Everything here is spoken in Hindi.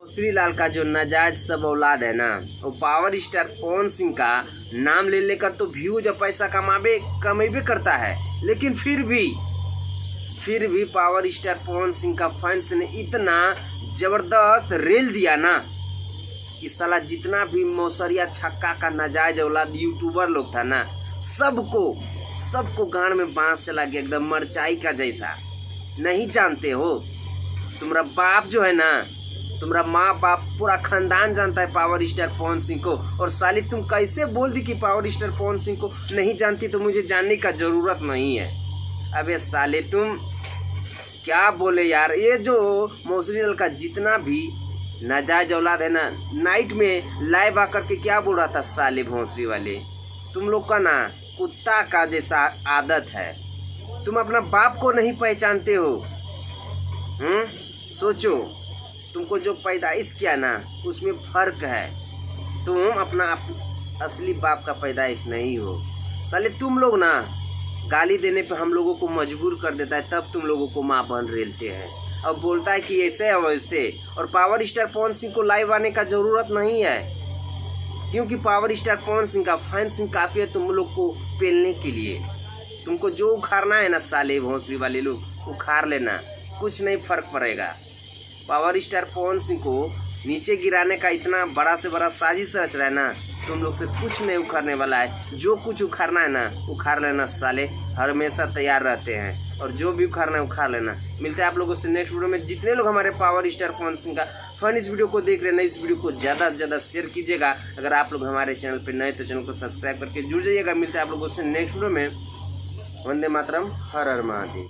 श्रीलाल का जो नाजायज सब औलाद है ना, वो पावर स्टार पवन सिंह का नाम ले लेकर तो व्यूज और पैसा कमेबे करता है, लेकिन फिर भी पावर स्टार पवन सिंह का फैंस ने इतना जबरदस्त रेल दिया ना कि साला जितना भी मौसरिया छक्का का नाजायज औलाद यूट्यूबर लोग था ना, सबको गांड में बांस चला गया, एकदम मरचाई का जैसा। नहीं जानते हो, तुम्हारा बाप जो है ना, तुम्हारा माँ बाप पूरा खानदान जानता है पावर स्टार पवन सिंह को, और साली तुम कैसे बोल दी कि पावर स्टार पवन सिंह को नहीं जानती, तो मुझे जानने का ज़रूरत नहीं है। अबे साले तुम क्या बोले यार, ये जो मौसरीलाल का जितना भी नाजायज औलाद है ना, नाइट में लाइव आकर के क्या बोल रहा था, साले भोंसरी वाले, तुम लोग का ना कुत्ता का जैसा आदत है, तुम अपना बाप को नहीं पहचानते हो। सोचो, तुमको जो पैदाइश किया ना उसमें फ़र्क है, तुम अपना असली बाप का पैदाइश नहीं हो। साले तुम लोग ना गाली देने पे हम लोगों को मजबूर कर देता है, तब तुम लोगों को माँ बन रेलते हैं। अब बोलता है कि ऐसे है वैसे, और पावर स्टार पवन सिंह को लाइव आने का ज़रूरत नहीं है, क्योंकि पावर स्टार पवन सिंह का फैन सिंह काफ़ी है तुम लोग को पेलने के लिए। तुमको जो उखाड़ना है ना साले भोंसरी वाले लोग, उखाड़ लेना, कुछ नहीं फ़र्क पड़ेगा। पावर स्टार पवन सिंह को नीचे गिराने का इतना बड़ा से बड़ा साजिश रच रहा है ना, तुम लोग से कुछ नहीं उखाड़ने वाला है। जो कुछ उखाड़ना है ना उखाड़ लेना, साले हमेशा तैयार रहते हैं, और जो भी उखाड़ना है उखाड़ लेना। मिलते हैं आप लोगों से नेक्स्ट वीडियो में। जितने लोग हमारे पावर स्टार पवन सिंह का फन इस वीडियो को देख रहे हैं ना, इस वीडियो को ज़्यादा से ज़्यादा शेयर कीजिएगा। अगर आप लोग हमारे चैनल पर नए तो चैनल को सब्सक्राइब करके जुड़ जाइएगा। मिलते हैं आप लोगों से नेक्स्ट वीडियो में। वंदे मातरम, हर हर महादेव।